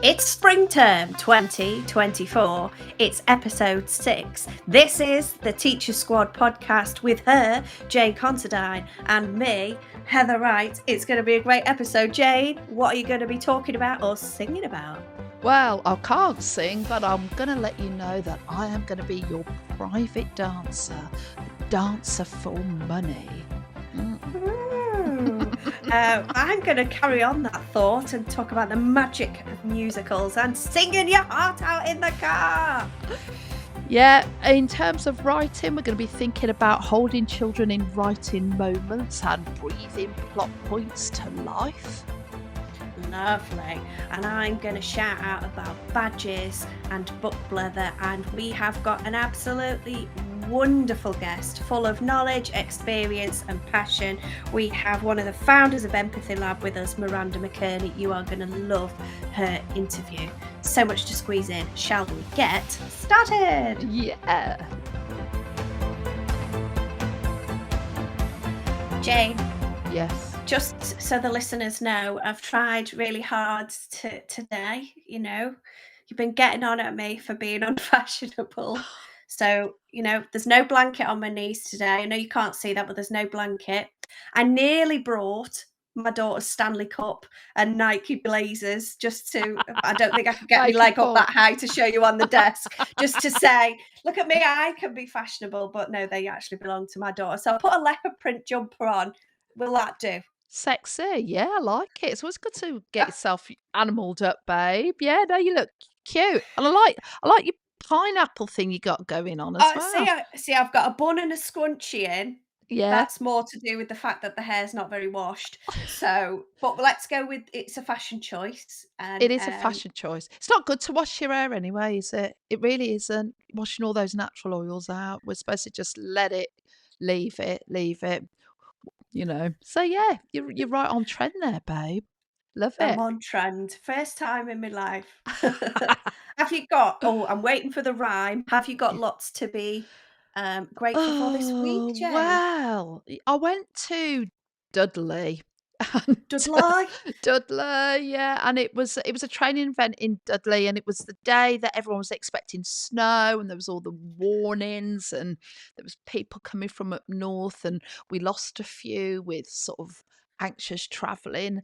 It's spring term 2024. It's episode 6. This is the Teacher Squad podcast with her, Jane Considine, and me, Heather Wright. It's going to be a great episode. Jane, what are you going to be talking about or singing about? Well, I can't sing, but I'm going to let you know that I am going to be your private dancer, the dancer for money. I'm going to carry on that thought and talk about the magic of musicals and singing your heart out in the car. Yeah, in terms of writing, we're going to be thinking about holding children in writing moments and breathing plot points to life. Lovely. And I'm going to shout out about badges and book blether, and we have got an absolutely wonderful guest full of knowledge, experience and passion. We have one of the founders of Empathy Lab with us, Miranda McKearney. You are going to love her interview. So much to squeeze in. Shall we get started? Yeah. Jane. Yes. Just so the listeners know, I've tried really hard today. You know, you've been getting on at me for being unfashionable. So, you know, there's no blanket on my knees today. I know you can't see that, but there's no blanket. I nearly brought my daughter's Stanley Cup and Nike Blazers just to, I don't think I could get my leg up that high to show you on the desk, just to say, look at me, I can be fashionable, but no, they actually belong to my daughter. So I put a leopard print jumper on. Will that do? Sexy, yeah, I like it. It's always good to get yourself animaled up, babe. Yeah, no, you look cute, and I like your pineapple thing you got going on as well. See, I've got a bun and a scrunchie in. Yeah, That's more to do with the fact that the hair's not very washed. So, but let's go with it's a fashion choice. And it is a fashion choice. It's not good to wash your hair anyway, is it? It really isn't. Washing all those natural oils out. We're supposed to just let it, leave it. You know. So yeah, you're right on trend there, babe. Love it. I'm on trend. First time in my life. Have you got? Oh, I'm waiting for the rhyme. Have you got lots to be grateful for this week, Oh, Jane? well, I went to Dudley. And, Dudley? Dudley, yeah, and it was a training event in Dudley, and it was the day that everyone was expecting snow, and there was all the warnings, and there was people coming from up north, and we lost a few with sort of anxious travelling,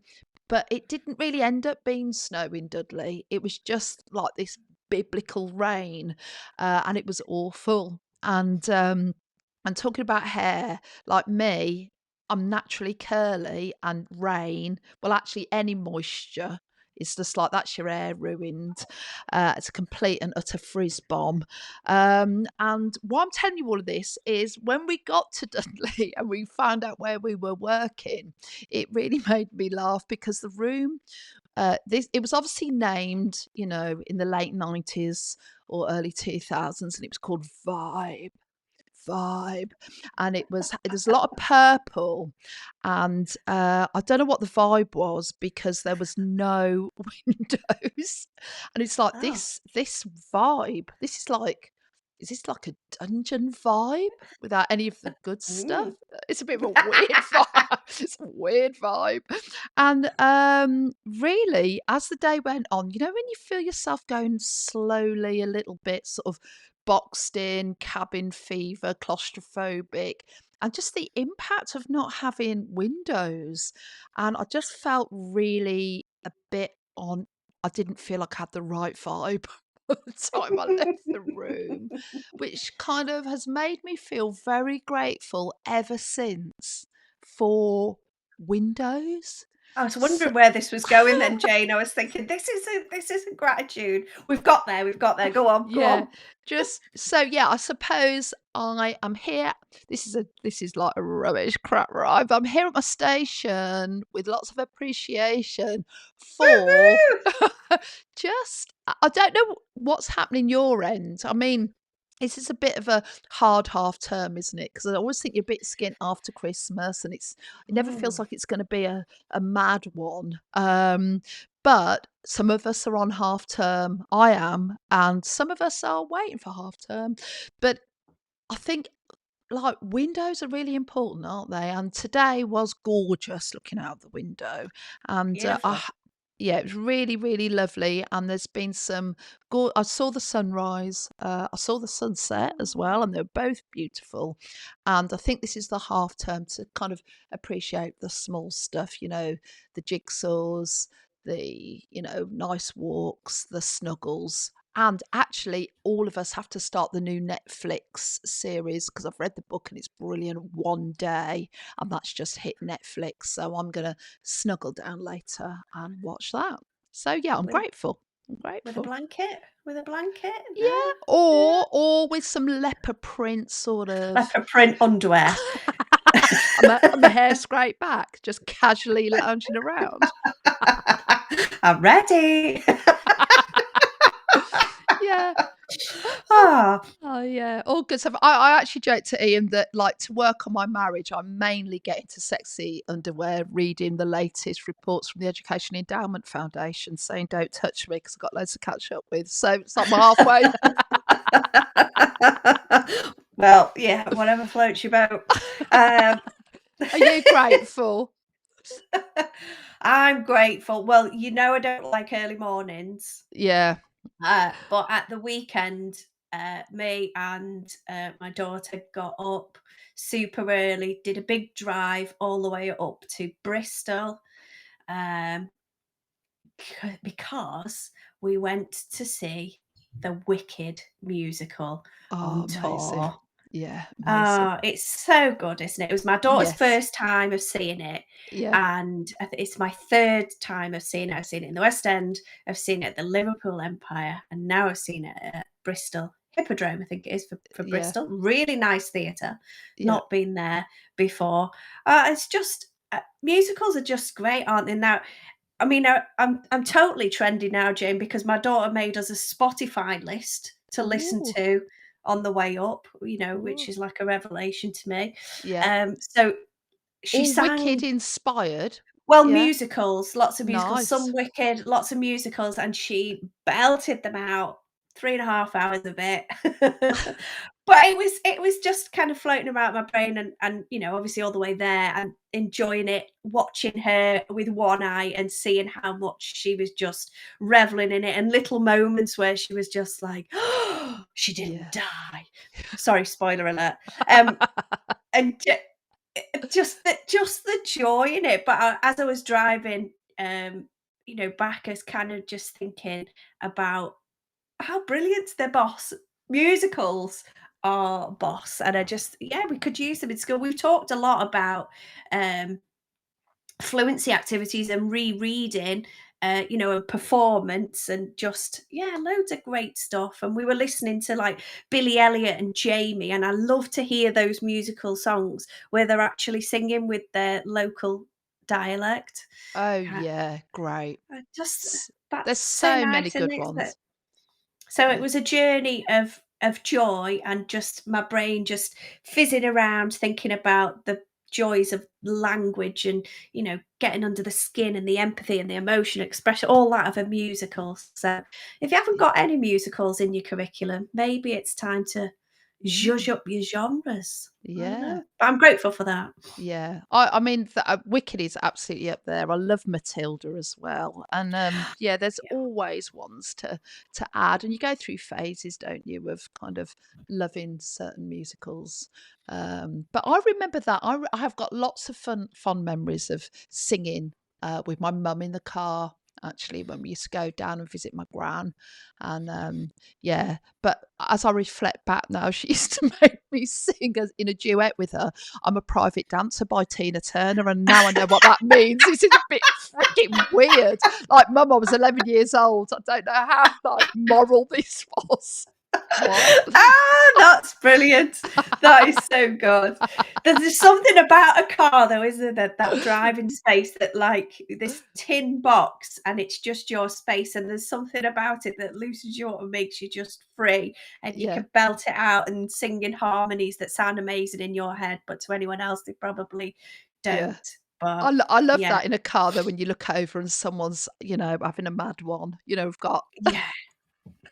but it didn't really end up being snow in Dudley. It was just like this biblical rain, and it was awful. And talking about hair, like me, I'm naturally curly, and rain, well, actually, any moisture is just like that's your hair ruined. It's a complete and utter frizz bomb. And why I'm telling you all of this is when we got to Dudley and we found out where we were working, it really made me laugh because the room, it was obviously named, you know, in the late 90s or early 2000s, and it was called Vibe, and there's a lot of purple, and I don't know what the vibe was because there was no windows, and it's like Oh. this vibe. Is this like a dungeon vibe without any of the good stuff? It's a bit of a weird vibe. It's a weird vibe, and really, as the day went on, you know, when you feel yourself going slowly a little bit, sort of boxed in, cabin fever, claustrophobic, and just the impact of not having windows. And I just felt really a bit on, I didn't feel like I had the right vibe by the time I left the room, which kind of has made me feel very grateful ever since for windows. I was wondering where this was going then, Jane. I was thinking, this isn't gratitude. We've got there. Go on, go Yeah, on. just so yeah, I suppose I am here. This is like a rubbish crap rhyme. I'm here at my station with lots of appreciation for Woo-hoo! just I don't know what's happening your end. I mean, this is a bit of a hard half term, isn't it? Because I always think you're a bit skint after Christmas, and it never feels like it's going to be a mad one. But some of us are on half term. I am, and some of us are waiting for half term. But I think like windows are really important, aren't they? And today was gorgeous looking out the window, and Beautiful. Yeah, it was really, really lovely, and there's been some go I saw the sunrise, I saw the sunset as well, and they were both beautiful, and I think this is the half term to kind of appreciate the small stuff, the jigsaws, nice walks, the snuggles, and actually all of us have to start the new Netflix series because 'cause I've read the book and it's brilliant, One Day, and that's just hit Netflix, so I'm gonna snuggle down later and watch that. So, yeah, I'm With a grateful. I'm with a grateful. blanket? With a blanket? Yeah, No? Yeah. or with some leopard print sort of Leopard print underwear. and my hair scraped back, just casually lounging around. I'm ready. Yeah. Ah, Oh, yeah, all good stuff. I actually joked to Ian that, like, to work on my marriage, I'm mainly getting to sexy underwear, reading the latest reports from the Education Endowment Foundation saying, "Don't touch me," because 'cause I've got loads to catch up with. So it's like I'm halfway. well, yeah, whatever floats your boat. Um, Are you grateful? I'm grateful. Well, I don't like early mornings, Yeah. but at the weekend, me and my daughter got up super early, did a big drive all the way up to Bristol, um, because we went to see the Wicked musical Oh, on amazing. tour. Yeah, amazing. Oh, it's so good, isn't it? It was my daughter's Yes. first time of seeing it, Yeah. and it's my third time of seeing it. I've seen it in the West End, I've seen it at the Liverpool Empire, and now I've seen it at Bristol Hippodrome, I think it is for Yeah. Bristol. Really nice theatre. Yeah. Not been there before. It's just musicals are just great, aren't they? Now, I mean, I'm totally trendy now, Jane, because my daughter made us a Spotify list to listen Ooh. to on the way up, which Ooh. is like a revelation to me. Yeah. So she All Wicked sang inspired. well, Yeah. musicals, lots of musicals, some Nice. Wicked, lots of musicals, and she belted them out, 3.5 hours of it. But it was just kind of floating around my brain and obviously all the way there and enjoying it, watching her with one eye and seeing how much she was just reveling in it and little moments where she was just like, "Oh, she didn't Yeah. die." Sorry, spoiler alert. Um, and just the joy in it. But as I was driving, back, I was kind of just thinking about how brilliant their boss musicals are boss, and I just we could use them in school. We've talked a lot about um, fluency activities and rereading. And performance and just loads of great stuff. And we were listening to like Billy Elliot and Jamie, and I love to hear those musical songs where they're actually singing with their local dialect. Oh, Uh, yeah, great. just S that's There's so so many nice, isn't good it? ones. So it Yeah. was a journey of joy and just my brain just fizzing around thinking about the joys of language and getting under the skin and the empathy and the emotion expression, all that of a musical. So if you haven't Yeah. got any musicals in your curriculum, maybe it's time to Mm. zhuzh up your genres. I don't Yeah. know, but I'm grateful for that. Yeah. I mean, Wicked is absolutely up there. I love Matilda as well, and, yeah, there's Yeah. always ones to add, and you go through phases, don't you, of kind of loving certain musicals, but I remember that. I have got lots of fond memories of singing, with my mum in the car, actually, when we used to go down and visit my gran, and, yeah, but as I reflect back now, she used to make me sing as in a duet with her, I'm a Private Dancer by Tina Turner, and now I know what that means. This is a bit freaking weird. Like, mum, I was 11 years old. I don't know how, like, moral this was. What? That's brilliant. That is so good. There's something about a car though, isn't there? That driving space that like this tin box and it's just your space and there's something about it that loosens you up and makes you just free and you Yeah, can belt it out and sing in harmonies that sound amazing in your head, but to anyone else they probably yeah. don't. But I love yeah, that in a car, though, when you look over and someone's, having a mad one, have got yeah,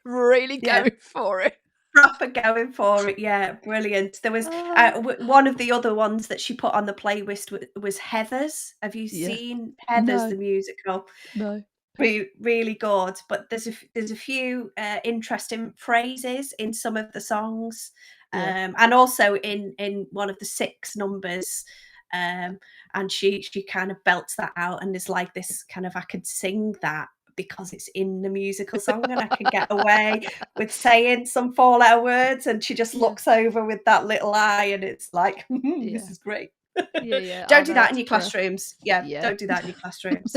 really yeah. going for it. Proper going for it, yeah, brilliant. There was, Ah, one of the other ones that she put on the playlist was Heathers. Have you yeah. seen Heathers, No, the musical? no. Really good, but there's a few, interesting phrases in some of the songs, Yeah. and also in one of the 6 numbers, um, and she kind of belts that out and is like this kind of, "I could sing that because it's in the musical song and I can get away with saying some 4-letter words," and she just Yeah. looks over with that little eye, and it's like, "This Yeah. is great." Yeah, yeah. Oh, Don't do that in that's your great. classrooms. Yeah, Yeah. don't do that in your classrooms.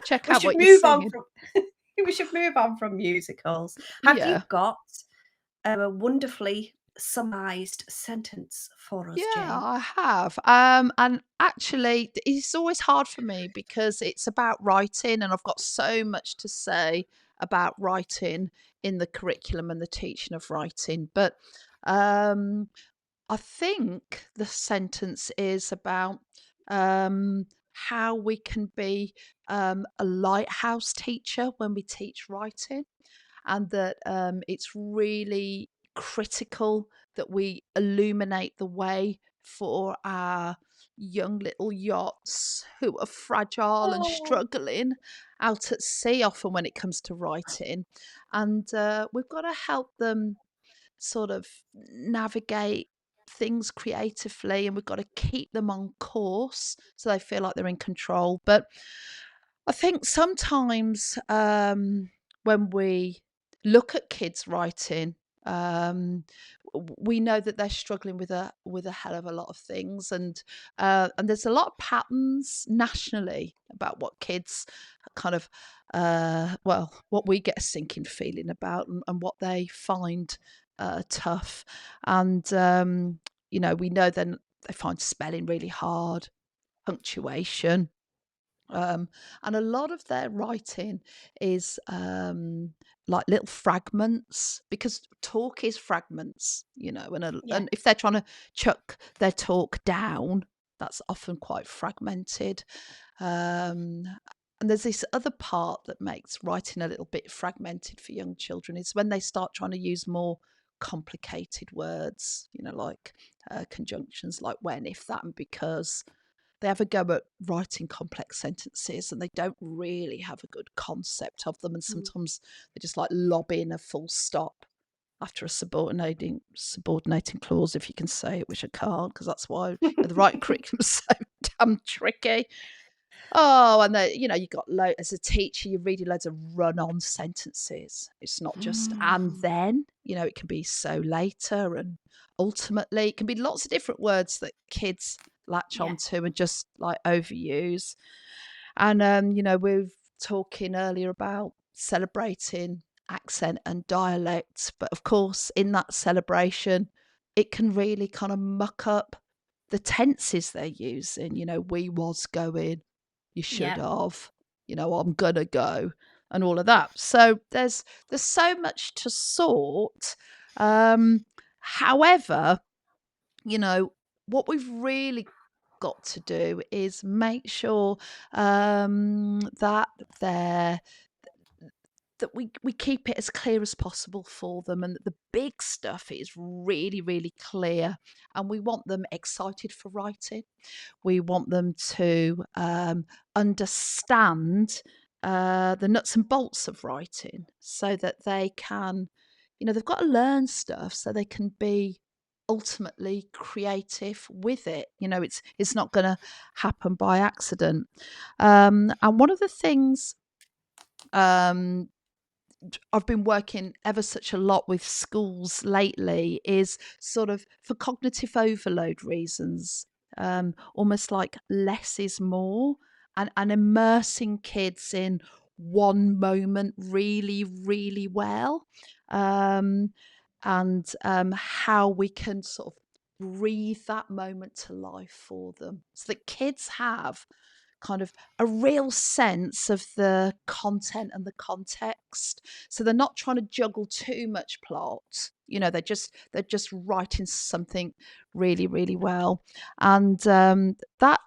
Check We out should what you're move on singing. from we should move on from musicals. Have you Yeah. got a wonderfully summarized sentence for Yeah, us, Jane? I have. And actually, it's always hard for me because it's about writing, and I've got so much to say about writing in the curriculum and the teaching of writing. But um, I think the sentence is about how we can be a lighthouse teacher when we teach writing, and that it's really critical that we illuminate the way for our young little yachts who are fragile and Oh. struggling out at sea often when it comes to writing. And we've got to help them sort of navigate things creatively, and we've got to keep them on course so they feel like they're in control. But I think sometimes when we look at kids writing, um, we know that they're struggling with a hell of a lot of things, and there's a lot of patterns nationally about what kids kind of well, what we get a sinking feeling about, and what they find tough, and we know then they find spelling really hard, punctuation, um, and a lot of their writing is like little fragments, because talk is fragments, Yeah, and if they're trying to chuck their talk down, that's often quite fragmented. Um, and there's this other part that makes writing a little bit fragmented for young children is when they start trying to use more complicated words, like conjunctions like when, if, that, and because. They have a go at writing complex sentences and they don't really have a good concept of them. And mm, sometimes they just like lob in a full stop after a subordinating clause, if you can say it, which I can't, because that's why the right curriculum is so damn tricky. Oh, and you got as a teacher, you're reading loads of run-on sentences. It's not just and mm, then, it can be so later and ultimately. It can be lots of different words that kids latch yeah, onto and just like overuse. And we were talking earlier about celebrating accent and dialect, but of course, in that celebration, it can really kind of muck up the tenses they're using. We was going, you should yeah, have, I'm gonna go, and all of that. So there's so much to sort. However, you know, what we've really got to do is make sure that they're that we keep it as clear as possible for them, and that the big stuff is really, really clear, and we want them excited for writing. We want them to understand the nuts and bolts of writing so that they can, they've got to learn stuff so they can be ultimately creative with it. It's not going to happen by accident. And one of the things um, I've been working ever such a lot with schools lately is sort of for cognitive overload reasons, almost like less is more, and immersing kids in one moment really, really well, um, and how we can sort of breathe that moment to life for them so that kids have kind of a real sense of the content and the context, so they're not trying to juggle too much plot. They're just writing something really, really well, and that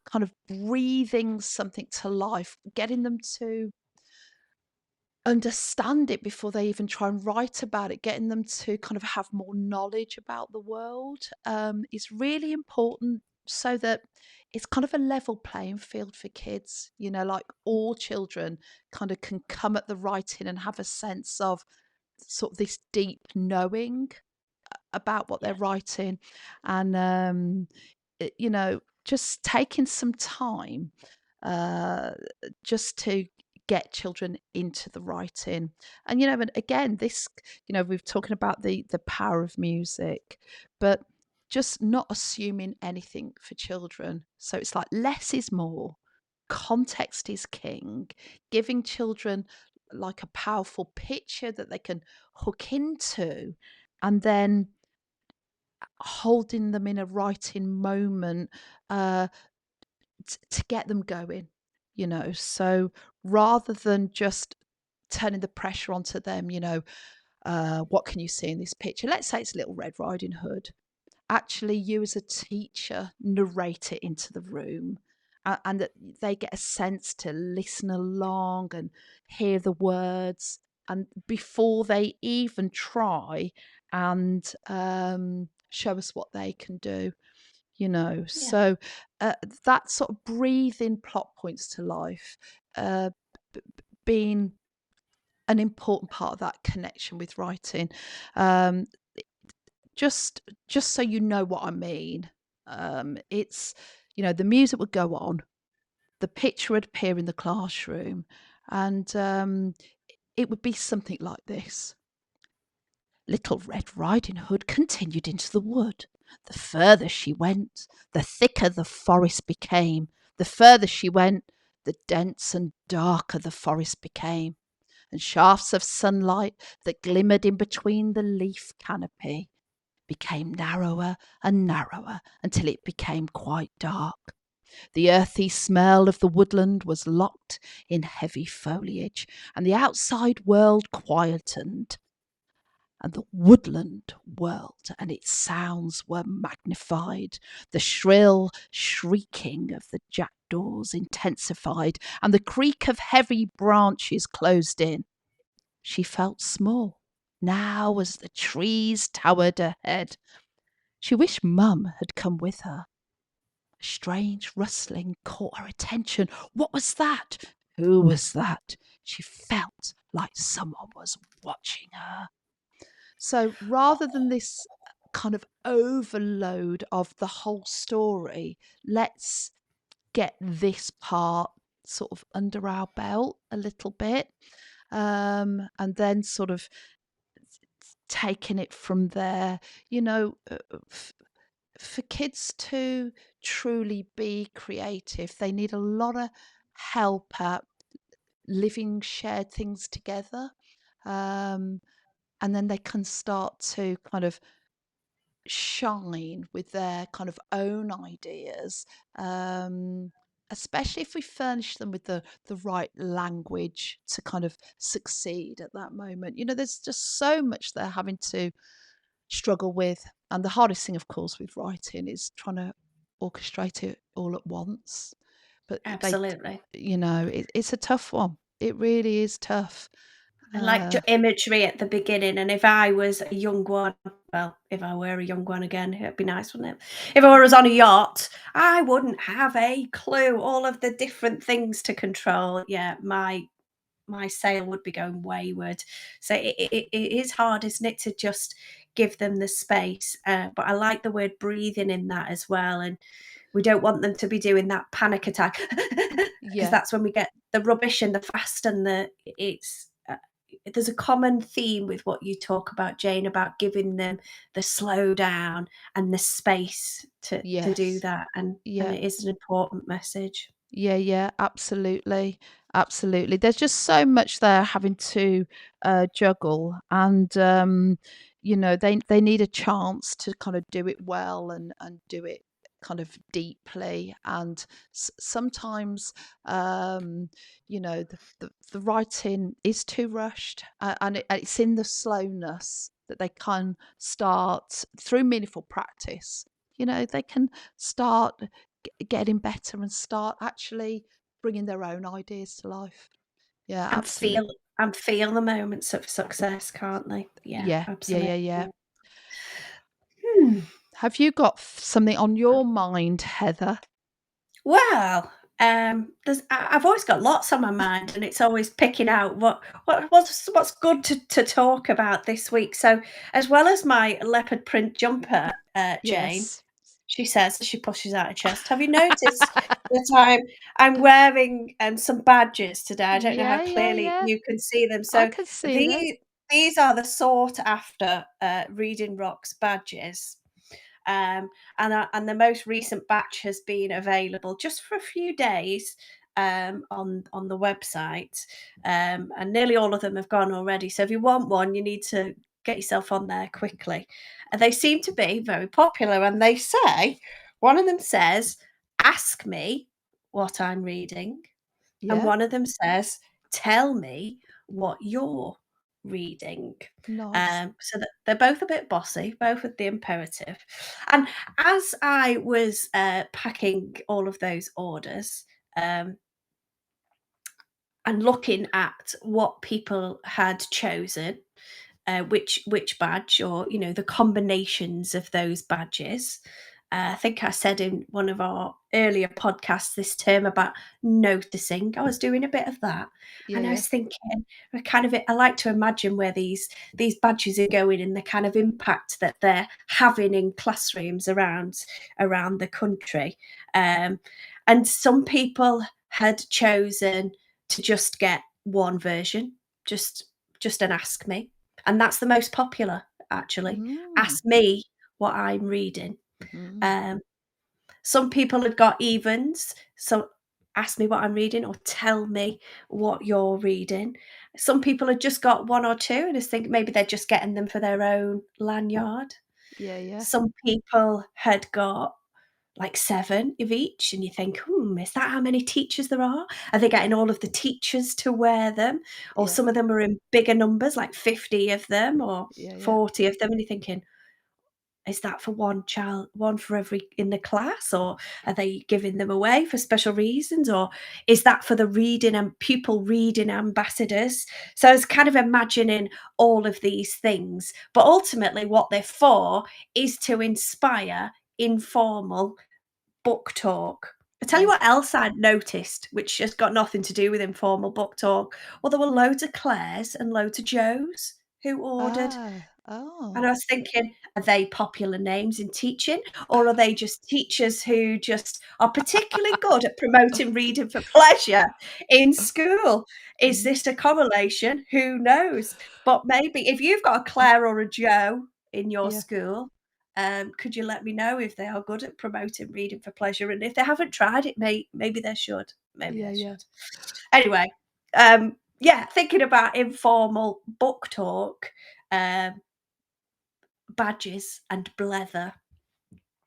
kind of breathing something to life, getting them to understand it before they even try and write about it, getting them to kind of have more knowledge about the world, is really important, so that it's kind of a level playing field for kids, like all children kind of can come at the writing and have a sense of sort of this deep knowing about what they're Yeah. writing. And just taking some time uh just to get children into the writing. And again, this, we've talking about the power of music, but just not assuming anything for children. So it's like less is more, context is king, giving children like a powerful picture that they can hook into, and then holding them in a writing moment uh, to get them going. So rather than just turning the pressure onto them, what can you see in this picture? Let's say it's Little Red Riding Hood. Actually, you as a teacher narrate it into the room, and that they get a sense to listen along and hear the words, and before they even try and show us what they can do. Yeah. So that sort of breathing plot points to life, uh, being an important part of that connection with writing. Um, just so you know what I mean, it's, the music would go on, the picture would appear in the classroom, and it would be something like this. Little Red Riding Hood continued into the wood. The further she went, the thicker the forest became. The further she went, the dense and darker the forest became, and shafts of sunlight that glimmered in between the leaf canopy became narrower and narrower until it became quite dark. The earthy smell of the woodland was locked in heavy foliage, and the outside world quietened, and the woodland whirled, and its sounds were magnified. The shrill shrieking of the jackdaws intensified, and the creak of heavy branches closed in. She felt small now as the trees towered ahead. She wished Mum had come with her. A strange rustling caught her attention. What was that? Who was that? She felt like someone was watching her. So rather than this kind of overload of the whole story, let's get this part sort of under our belt a little bit, and then sort of taking it from there. For kids to truly be creative, they need a lot of help at living shared things together. Um, and then they can start to kind of shine with their kind of own ideas, um, especially if we furnish them with the right language to kind of succeed at that moment. There's just so much they're having to struggle with, and the hardest thing, of course, with writing is trying to orchestrate it all at once. But Absolutely. it's a tough one. It really is tough. I liked your imagery at the beginning, and if I was a young one, well, if I were a young one again, it'd be nice, wouldn't it? If I was on a yacht, I wouldn't have a clue all of the different things to control. Yeah, my sail would be going wayward. So it is hard, isn't it, to just give them the space. But I like the word breathing in that as well. And we don't want them to be doing that panic attack because Yeah, that's when we get the rubbish and the fast and it's. There's a common theme with what you talk about, Jane, about giving them the slow down and the space to do yes, that, and yeah. it is an important message. Yeah, yeah, absolutely. Absolutely. There's just so much there having to juggle, and they need a chance to kind of do it well, and do it kind of deeply. And sometimes the writing is too rushed, and it's in the slowness that they can start through meaningful practice. They can start getting better and start actually bringing their own ideas to life. Yeah, And absolutely. feel the moments of success, can't they? Yeah, Yeah, yeah, absolutely. yeah, yeah. Hmm. Have you got something on your mind, Heather? Well, I've always got lots on my mind, and it's always picking out what's good to talk about this week. So, as well as my leopard print jumper, Jane, Yes. she says as she pushes out her chest, "Have you noticed that I'm wearing, some badges today?" I don't know how Yeah, yeah, clearly yeah. you can see them. I So, can see them. these are the sought after, Reading Rocks badges. And the most recent batch has been available just for a few days, on the website, and nearly all of them have gone already. So if you want one, you need to get yourself on there quickly. And they seem to be very popular. And they say one of them says, "Ask me what I'm reading," and Yeah. one of them says, "Tell me what you're reading." Nice. So that they're both a bit bossy, both with the imperative. And as I was packing all of those orders, um, and looking at what people had chosen, which badge, or the combinations of those badges. I think I said in one of our earlier podcasts this term about noticing. I was doing a bit of that, Yeah, and I yeah. was thinking, I like to imagine where these badges are going and the kind of impact that they're having in classrooms around the country. Um, and some people had chosen to just get one version, just an ask me, and that's the most popular, actually. Mm. Ask me what I'm reading. Mm. Um, some people had got evens, so ask me what I'm reading or tell me what you're reading. Some people had just got one or two and just think maybe they're just getting them for their own lanyard. Yeah, yeah. Some people had got like 7 of each, and you think, is that how many teachers there are? Are they getting all of the teachers to wear them? Or Yeah. some of them are in bigger numbers, like 50 of them or Yeah, yeah. 40 of them, and you're thinking, is that for one child, one for every in the class, or are they giving them away for special reasons, or is that for the reading and pupil reading ambassadors? So I was kind of imagining all of these things, but ultimately what they're for is to inspire informal book talk. I tell you Yeah. what else I'd noticed, which has got nothing to do with informal book talk. Well, there were loads of Claires and loads of Joes who ordered, Ah. and I Oh. was thinking, are they popular names in teaching, or are they just teachers who just are particularly good at promoting reading for pleasure in school? Is Mm. this a correlation? Who knows? But maybe if you've got a Claire or a Joe in your Yeah. school, could you let me know if they are good at promoting reading for pleasure? And if they haven't tried it, maybe they should. Maybe Yeah, they yeah. should. Anyway, yeah, thinking about informal book talk. Um, Badges and blether,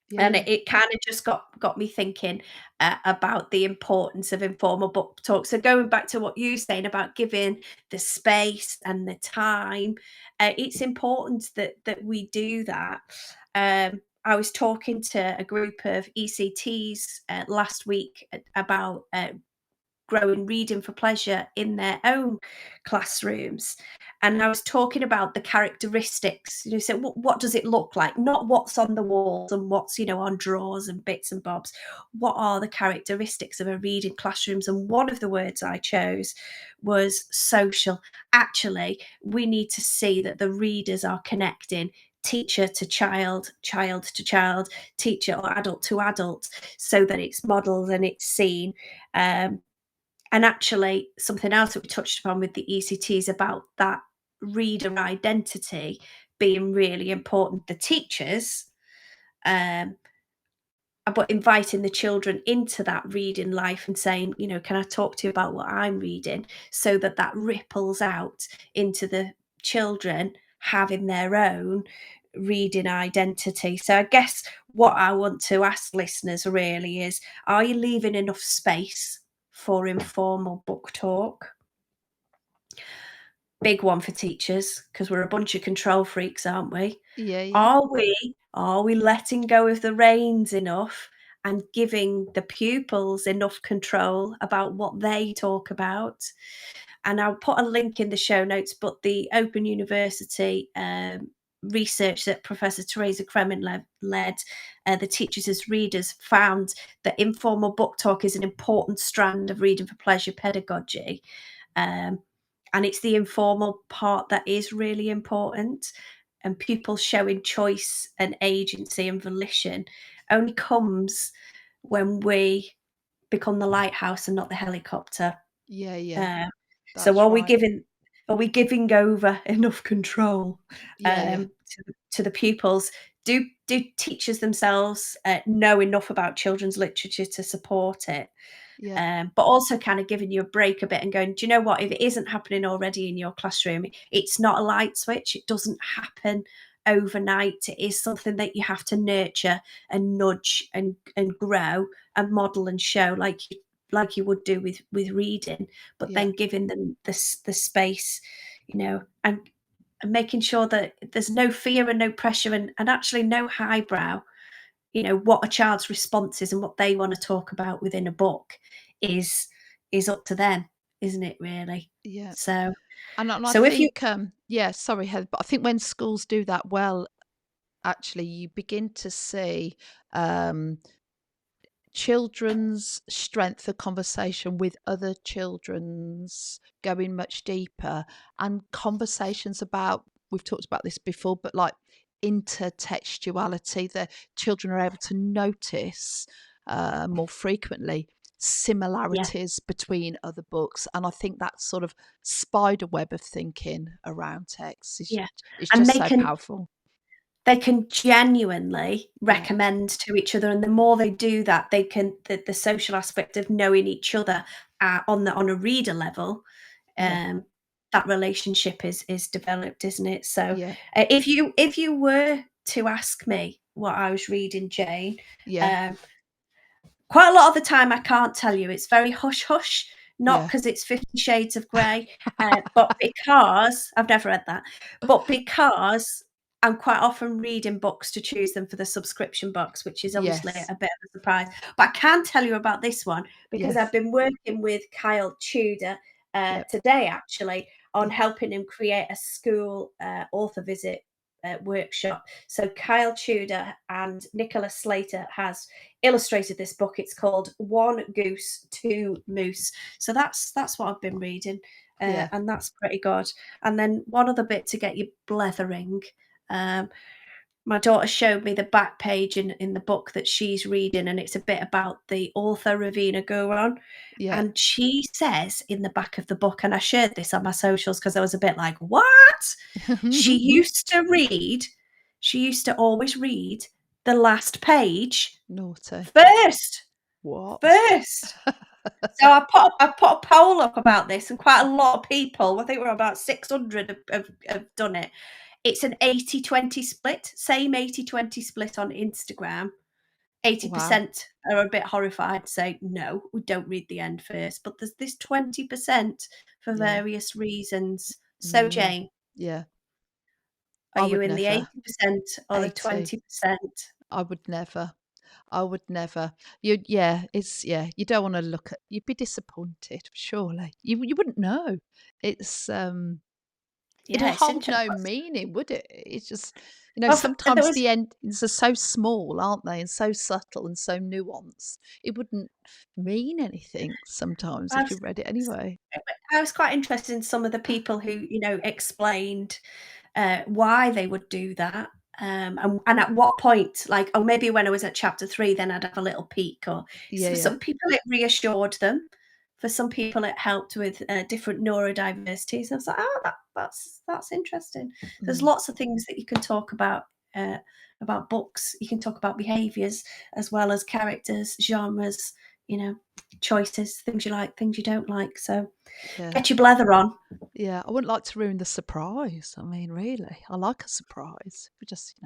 Yeah, and yeah. it kind of just got me thinking, about the importance of informal book talk. So going back to what you were saying about giving the space and the time, it's important that we do that. I was talking to a group of ECTs last week about growing reading for pleasure in their own classrooms. And I was talking about the characteristics, so what does it look like? Not what's on the walls and what's, on drawers and bits and bobs. What are the characteristics of a reading classrooms? And one of the words I chose was social. Actually, we need to see that the readers are connecting teacher to child, child to child, teacher or adult to adult, so that it's modeled and it's seen. And actually, something else that we touched upon with the ECT is about that reader identity being really important. The teachers, um, but inviting the children into that reading life and saying, can I talk to you about what I'm reading? So that ripples out into the children having their own reading identity. So I guess what I want to ask listeners really is, are you leaving enough space for informal book talk? Big one for teachers, because we're a bunch of control freaks, aren't we? Yeah, yeah. Are we letting go of the reins enough and giving the pupils enough control about what they talk about? And I'll put a link in the show notes, but the Open University, research that Professor Teresa Kremen led, the Teachers as Readers, found that informal book talk is an important strand of reading for pleasure pedagogy. And it's the informal part that is really important. And pupils showing choice and agency and volition only comes when we become the lighthouse and not the helicopter. Yeah, yeah. Uh, so That's right. are we giving over enough control Yeah, yeah. to the pupils? Do teachers themselves know enough about children's literature to support it? Yeah. But also kind of giving you a break a bit and going, do you know what? If it isn't happening already in your classroom, it's not a light switch. It doesn't happen overnight. It is something that you have to nurture and nudge and grow and model and show like you would do with reading, but Yeah. then giving them the space, and making sure that there's no fear and no pressure and actually no highbrow. What a child's response is and what they want to talk about within a book is is up to them, isn't it, really? Yeah. So And I so if you think, yeah, sorry, Heather, but I think when schools do that well, actually, you begin to see, um, children's strength of conversation with other children's going much deeper, and conversations about, we've talked about this before, but like intertextuality, the children are able to notice more frequently yeah, similarities between other books. And I think that sort of spider web of thinking around text yeah, is and just so powerful. they can genuinely Yeah, recommend to each other, and the more they do that, they can the social aspect of knowing each other, on a reader level, yeah, um, that relationship is developed, isn't it? So, yeah, if you were to ask me what I was reading, Jane, yeah, um, quite a lot of the time I can't tell you. It's very hush hush, not yeah. because it's 50 Shades of Grey, but because I've never read that, but because I'm quite often reading books to choose them for the subscription box, which is obviously Yes, a bit of a surprise. But I can tell you about this one because I've yes, been working with Kyle Tudor yep, today, actually, on yeah, helping him create a school author visit workshop. So Kyle Tudor and Nicola Slater has illustrated this book. It's called One Goose, Two Moose. So that's what I've been reading, yeah, and that's pretty good. And then one other bit to get you blethering. Um, my daughter showed me the back page in the book that she's reading, and it's a bit about the author Ravina Guron. yeah. And she says in the back of the book, and I shared this on my socials because I was a bit like, what? She used to read, she used to always read the last page Naughty. first. What? First. So I put a poll up about this, and quite a lot of people, I think we're about 600 have done it. It's an 80-20 split, same 80-20 split on Instagram. Wow. 80% are a bit horrified, say, no, we don't read the end first. But there's this 20% for Yeah. various reasons. So, Mm, Jane, yeah. are I you would in the never. 80% or the 80. 20%? I would never. I would never. Yeah, yeah, you don't wanna look at, you'd be disappointed, surely. You wouldn't know. It's, it'd Yeah, it's hold interesting. no meaning, would it? It's just, There sometimes was the endings are so small, aren't they? And so subtle and so nuanced. It wouldn't mean anything sometimes I if you was read it anyway. I was quite interested in some of the people who, explained why they would do that. And at what point, like, oh, maybe when I was at chapter 3, then I'd have a little peek. Or Yeah, for yeah. some people, it reassured them. For some people, it helped with different neurodiversities. And I was like, oh, that's interesting. There's Mm, lots of things that you can talk uh, about books. You can talk about behaviours as well as characters, genres, you know, choices, things you like, things you don't like. So yeah. get your blether on. Yeah, I wouldn't like to ruin the surprise. I mean, really, I like a surprise. We just,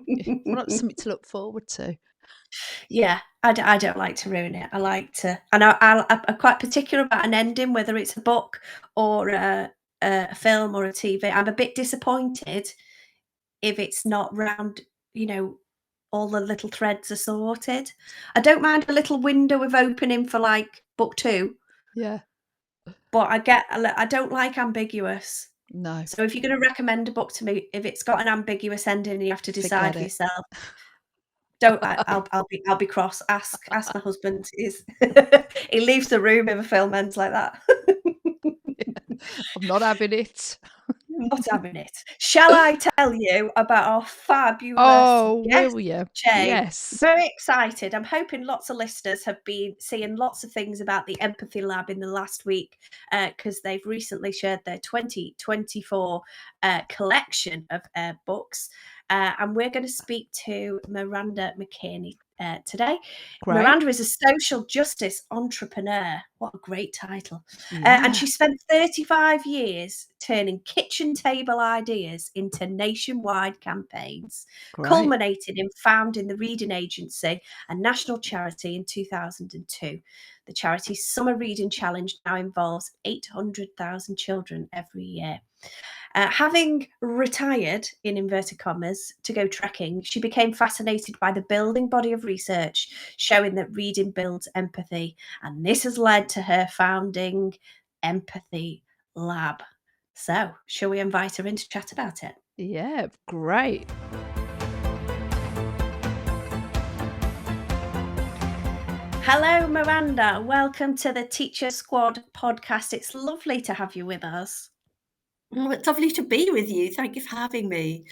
yeah, I want something to look forward to. Yeah, I don't like to ruin it. I like to, and I'm quite particular about an ending, whether it's a book or a film or a TV. I'm a bit disappointed if it's not round, you know, all the little threads are sorted. I don't mind a little window of opening for like book 2, Yeah, but I don't like ambiguous. No. So if you're going to recommend a book to me, if it's got an ambiguous ending, you have to decide Forget for it. yourself. Don't I'll be cross. Ask my husband. He leaves the room if a film ends like that. I'm not having it. Not having it. Shall I tell you about our fabulous Oh, guest will you? today? Yes. Very excited. I'm hoping lots of listeners have been seeing lots of things about the Empathy Lab in the last week because they've recently shared their 2024 collection of books. And we're going to speak to Miranda McKearney today. Great. Miranda is a social justice entrepreneur. What a great title. And Yeah. she spent 35 years turning kitchen table ideas into nationwide campaigns, Great. culminating in founding the Reading Agency, a national charity, in 2002. The charity's Summer Reading Challenge now involves 800,000 children every year. Having retired, in inverted commas, to go trekking, she became fascinated by the building body of research showing that reading builds empathy. And this has led to her founding Empathy Lab. So, shall we invite her in to chat about it? Yeah, great. Hello, Miranda. Welcome to the Teacher Squad podcast. It's lovely to have you with us. Oh, it's lovely to be with you. Thank you for having me.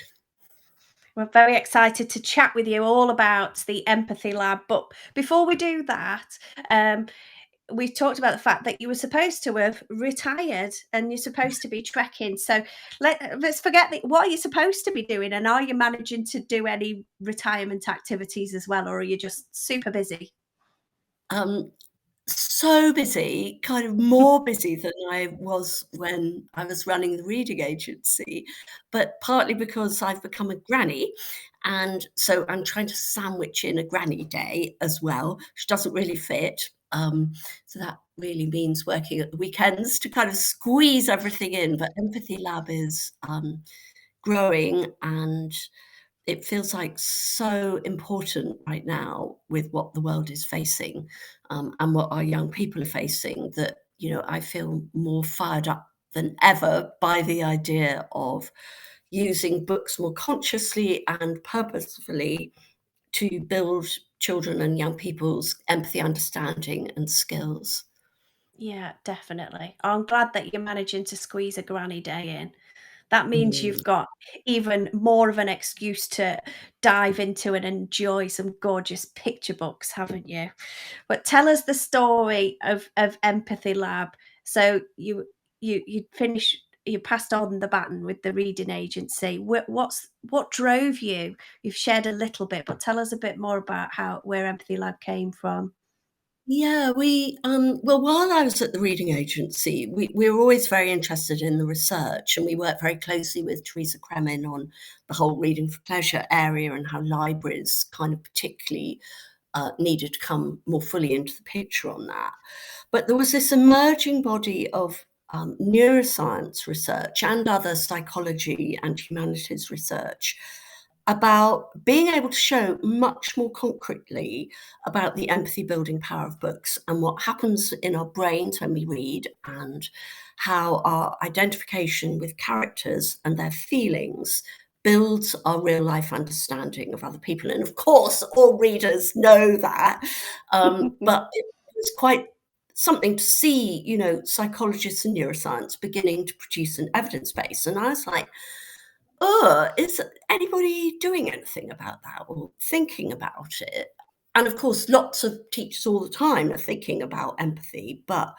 We're very excited to chat with you all about the Empathy Lab. But before we do that, we talked about the fact that you were supposed to have retired and you're supposed to be trekking. So let's forget what are you supposed to be doing? And are you managing to do any retirement activities as well? Or are you just super busy? So busy, kind of more busy than I was when I was running the reading agency, but partly because I've become a granny, and so I'm trying to sandwich in a granny day as well, which doesn't really fit. So that really means working at the weekends to kind of squeeze everything in. But Empathy Lab is growing, and it feels like so important right now with what the world is facing, and what our young people are facing, that, I feel more fired up than ever by the idea of using books more consciously and purposefully to build children and young people's empathy, understanding, and skills. Yeah, definitely. I'm glad that you're managing to squeeze a granny day in. That means Mm. you've got even more of an excuse to dive into and enjoy some gorgeous picture books, haven't you? But tell us the story of Empathy Lab. So you passed on the baton with the reading agency. What drove you? You've shared a little bit, but tell us a bit more about where Empathy Lab came from. Yeah, well, while I was at the reading agency, we were always very interested in the research, and we worked very closely with Teresa Kremen on the whole reading for pleasure area and how libraries kind of particularly needed to come more fully into the picture on that. But there was this emerging body of neuroscience research and other psychology and humanities research about being able to show much more concretely about the empathy building power of books and what happens in our brains when we read, and how our identification with characters and their feelings builds our real life understanding of other people. And of course, all readers know that, but it was quite something to see, psychologists and neuroscience beginning to produce an evidence base. And I was like, oh, is anybody doing anything about that or thinking about it? And of course, lots of teachers all the time are thinking about empathy, but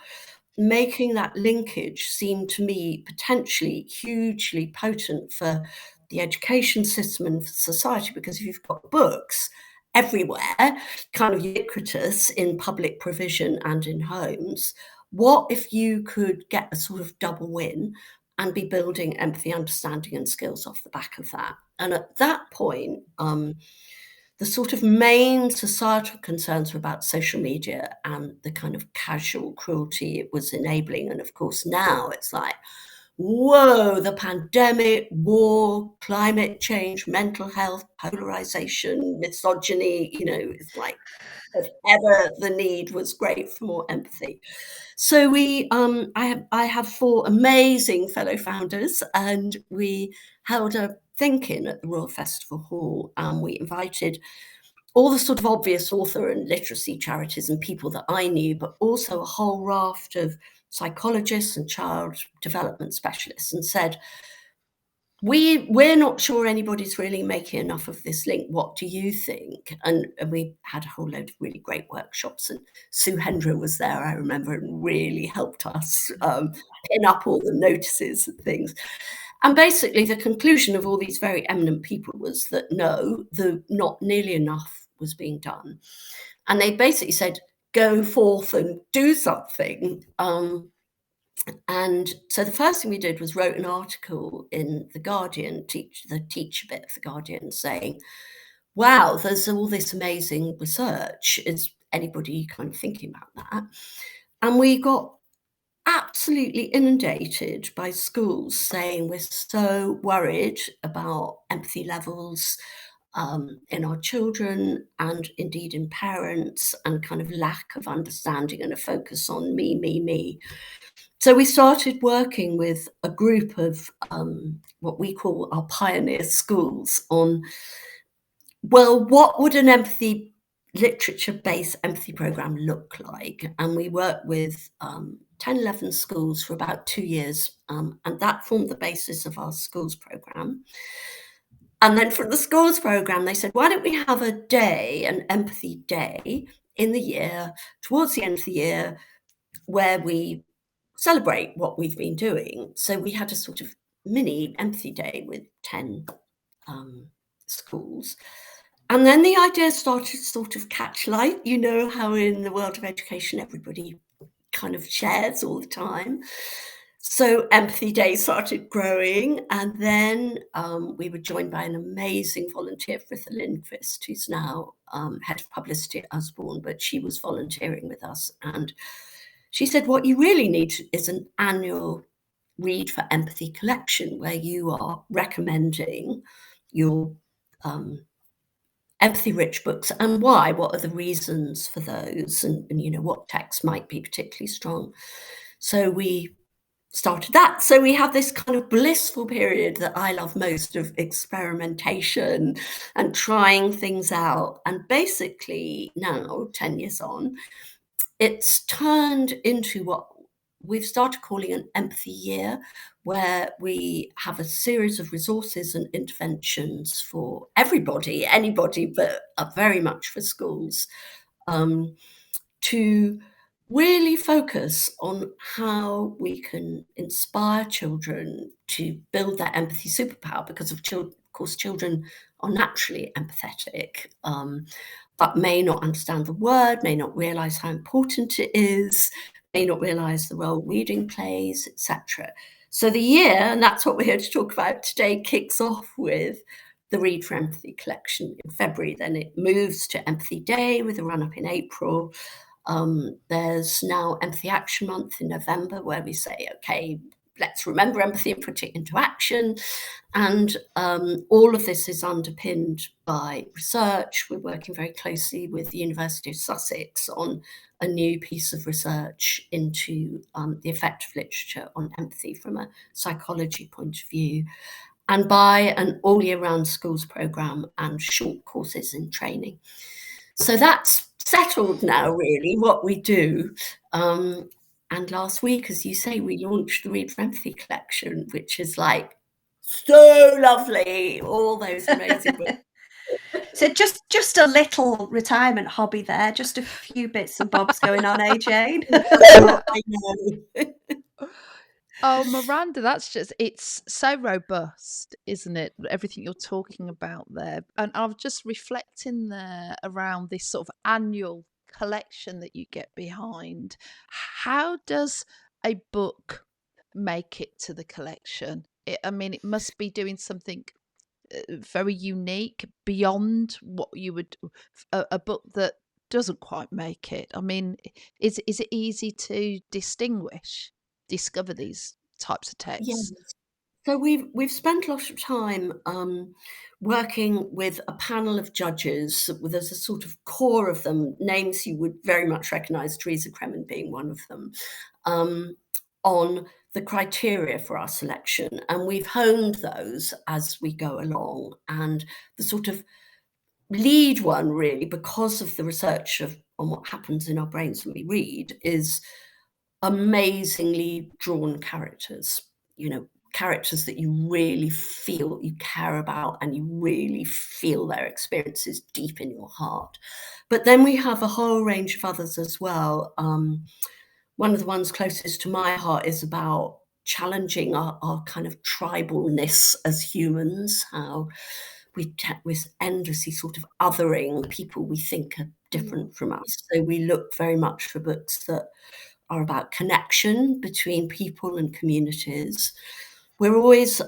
making that linkage seemed to me potentially hugely potent for the education system and for society, because if you've got books everywhere, kind of ubiquitous in public provision and in homes, what if you could get a sort of double win and be building empathy, understanding, and skills off the back of that? And at that point, the sort of main societal concerns were about social media and the kind of casual cruelty it was enabling. And of course, now it's like, whoa, the pandemic, war, climate change, mental health, polarization, misogyny, it's like, if ever the need was great for more empathy. So I have four amazing fellow founders, and we held a think-in at the Royal Festival Hall, and we invited all the sort of obvious author and literacy charities and people that I knew, but also a whole raft of psychologists and child development specialists, and said, we're not sure anybody's really making enough of this link. What do you think? And we had a whole load of really great workshops, and Sue Hendra was there, I remember, and really helped us pin up all the notices and things. And basically the conclusion of all these very eminent people was that no, not nearly enough was being done. And they basically said, go forth and do something. And so the first thing we did was wrote an article in The Guardian, the teacher bit of The Guardian, saying, wow, there's all this amazing research. Is anybody kind of thinking about that? And we got absolutely inundated by schools saying, we're so worried about empathy levels in our children, and indeed in parents, and kind of lack of understanding and a focus on me. So we started working with a group of what we call our pioneer schools on, well, what would an literature-based empathy program look like? And we worked with 10, 11 schools for about 2 years, and that formed the basis of our schools program. And then from the schools program, they said, why don't we have a day, an empathy day in the year, towards the end of the year, where we celebrate what we've been doing. So we had a sort of mini empathy day with 10 schools. And then the idea started to sort of catch light. You know how in the world of education, everybody kind of shares all the time. So Empathy Day started growing, and then we were joined by an amazing volunteer, Fritha Lindqvist, who's now head of publicity at Usborne, but she was volunteering with us. And she said, what you really need is an annual Read for Empathy collection, where you are recommending your empathy-rich books, and why, what are the reasons for those, and what texts might be particularly strong. So we started that. So we have this kind of blissful period that I love most of experimentation and trying things out. And basically now, 10 years on, it's turned into what we've started calling an empathy year, where we have a series of resources and interventions for everybody, anybody, but very much for schools, to really focus on how we can inspire children to build their empathy superpower, because of course, children are naturally empathetic, but may not understand the word, may not realize how important it is, may not realize the role reading plays, etc. So the year, and that's what we're here to talk about today, kicks off with the Read for Empathy collection in February. Then it moves to Empathy Day with a run-up in April. There's now Empathy Action Month in November, where we say, okay, let's remember empathy and put it into action. And all of this is underpinned by research. We're working very closely with the University of Sussex on a new piece of research into the effect of literature on empathy from a psychology point of view, and by an all year round schools program and short courses in training. So that's settled now, really, what we do. And last week, as you say, we launched the Read for Empathy collection, which is like so lovely, all those amazing books. So just a little retirement hobby there, just a few bits and bobs going on, Jane? I know. Oh, Miranda, it's so robust, isn't it? Everything you're talking about there. And I was just reflecting there around this sort of annual collection that you get behind. How does a book make it to the collection? I mean, it must be doing something very unique beyond what you would, a book that doesn't quite make it. I mean, is it easy to discover these types of Yes. texts? So we've spent a lot of time working with a panel of judges. There's a sort of core of them, names you would very much recognise, Teresa Kremen being one of them, on the criteria for our selection. And we've honed those as we go along. And the sort of lead one, really, because of the research on what happens in our brains when we read, is amazingly drawn characters, characters that you really feel you care about and you really feel their experiences deep in your heart. But then we have a whole range of others as well. One of the ones closest to my heart is about challenging our kind of tribalness as humans, how we're endlessly sort of othering people we think are different from us. So we look very much for books that are about connection between people and communities. We're always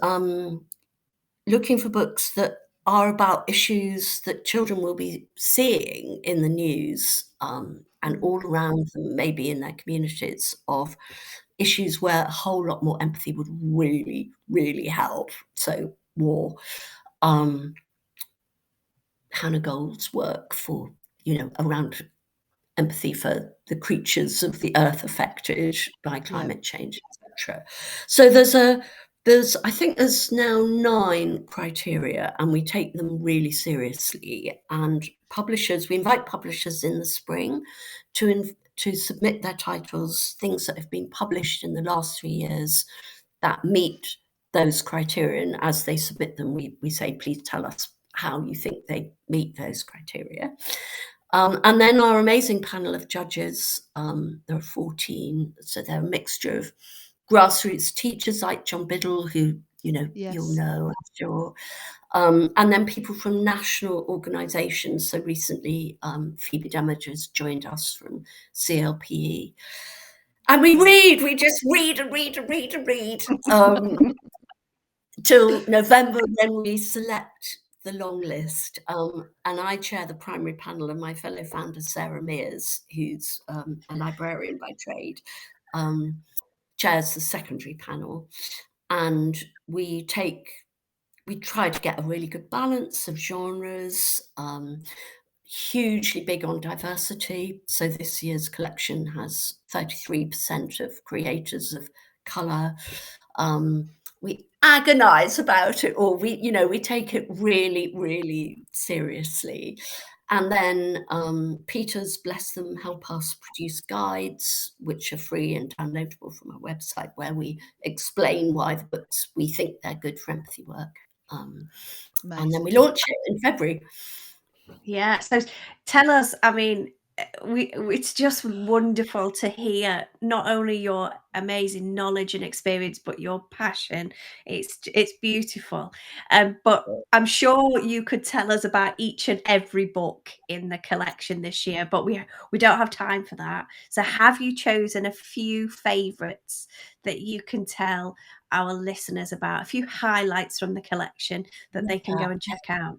looking for books that are about issues that children will be seeing in the news and all around them, maybe in their communities, of issues where a whole lot more empathy would really, really help. So war, Hannah Gould's work for, around empathy for the creatures of the earth affected by climate change, etc. So I think there's now 9 criteria, and we take them really seriously. And we invite publishers in the spring to submit their titles, things that have been published in the last 3 years that meet those criteria. And as they submit them, we say, please tell us how you think they meet those criteria. And then our amazing panel of judges, there are 14, so they're a mixture of grassroots teachers like John Biddle, who, you'll know, I'm sure, and then people from national organisations. So recently, Phoebe Damager's joined us from CLPE. And we just read and read and read and read till November, when we select the long list. And I chair the primary panel, and my fellow founder, Sarah Mears, who's a librarian by trade, chairs the secondary panel. And we try to get a really good balance of genres, hugely big on diversity. So this year's collection has 33% of creators of colour. We agonize about it, or we take it really, really seriously. And then Peter's, bless them, help us produce guides, which are free and downloadable from our website, where we explain why the books, we think they're good for empathy work. And then we launch it in February. Yeah, so tell us, I mean, it's just wonderful to hear not only your amazing knowledge and experience, but your passion. It's beautiful. But I'm sure you could tell us about each and every book in the collection this year, but we don't have time for that. So have you chosen a few favorites that you can tell our listeners about, a few highlights from the collection that they can go and check out?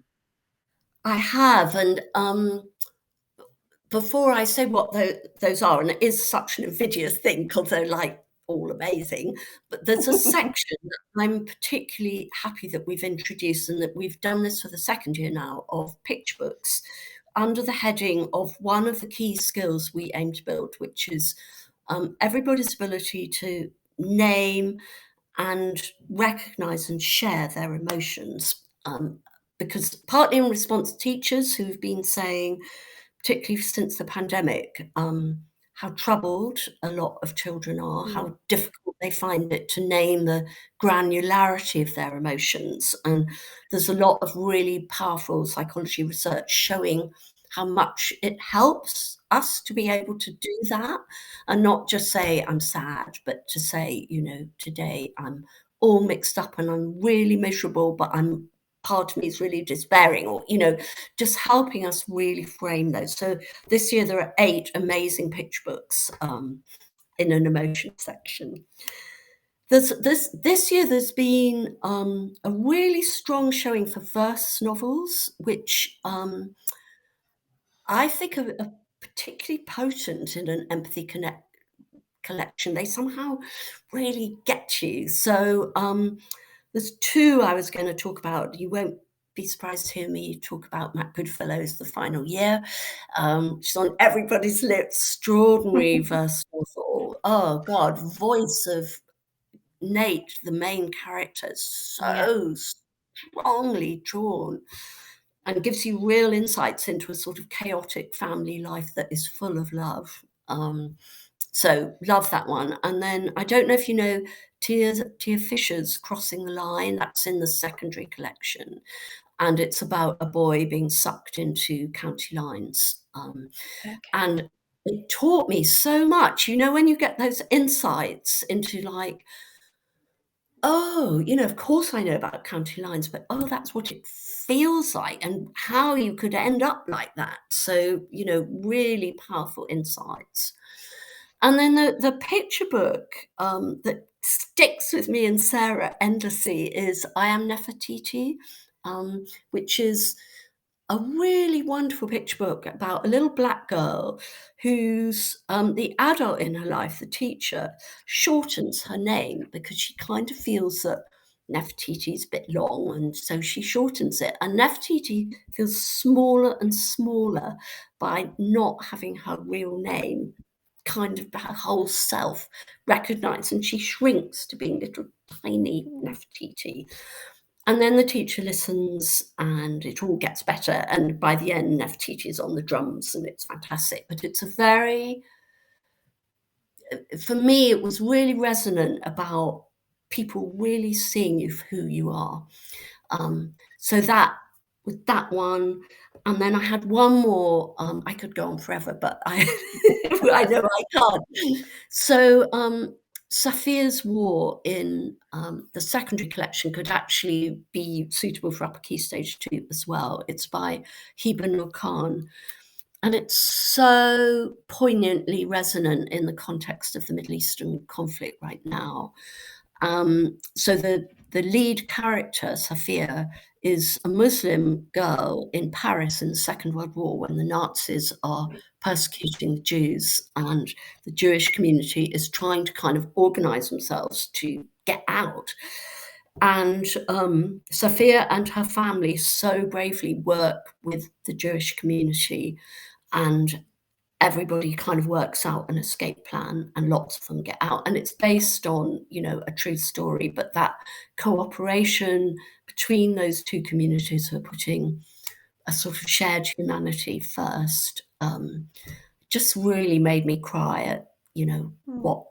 I have, and before I say what those are, and it is such an invidious thing because they're like all amazing, but there's a section that I'm particularly happy that we've introduced, and that we've done this for the second year now, of picture books, under the heading of one of the key skills we aim to build, which is everybody's ability to name and recognise and share their emotions. Because partly in response to teachers who've been saying, particularly since the pandemic, how troubled a lot of children are, how difficult they find it to name the granularity of their emotions. And there's a lot of really powerful psychology research showing how much it helps us to be able to do that, and not just say, I'm sad, but to say, today I'm all mixed up and I'm really miserable, but part of me is really despairing, or, just helping us really frame those. So this year there are 8 amazing picture books in an emotion section. This year there's been a really strong showing for verse novels, which I think are particularly potent in an empathy collection. They somehow really get you. So there's two I was going to talk about. You won't be surprised to hear me talk about Matt Goodfellow's The Final Year. She's on everybody's lips. Extraordinary verse author. Oh God, voice of Nate, the main character, so strongly drawn, and gives you real insights into a sort of chaotic family life that is full of love. So love that one. And then I don't know if you know Tia Fisher's Crossing the Line. That's in the secondary collection. And it's about a boy being sucked into county lines. And it taught me so much. You know, when you get those insights into like, oh, you know, of course I know about county lines, but oh, that's what it feels like and how you could end up like that. So, you know, really powerful insights. And then the picture book that sticks with me and Sarah endlessly is I Am Nefertiti, which is a really wonderful picture book about a little black girl who's the adult in her life, the teacher, shortens her name because she kind of feels that Nefertiti is a bit long, and so she shortens it. And Nefertiti feels smaller and smaller by not having her real name, kind of her whole self recognized, and she shrinks to being little tiny Nefertiti. And then the teacher listens and it all gets better. And by the end, Nefertiti is on the drums and it's fantastic. But it's a very, for me, it was really resonant about people really seeing you for who you are. So that, with that one, and then I had one more, I could go on forever, but I know I can't. So Safia's War in the secondary collection could actually be suitable for upper key stage 2 as well. It's by Hiba Nur Khan. And it's so poignantly resonant in the context of the Middle Eastern conflict right now. So the lead character, Safia, is a Muslim girl in Paris in the Second World War when the Nazis are persecuting the Jews, and the Jewish community is trying to kind of organize themselves to get out. And Safia and her family so bravely work with the Jewish community, and everybody kind of works out an escape plan and lots of them get out. And it's based on, you know, a true story, but that cooperation between those two communities who are putting a sort of shared humanity first just really made me cry at, you know, what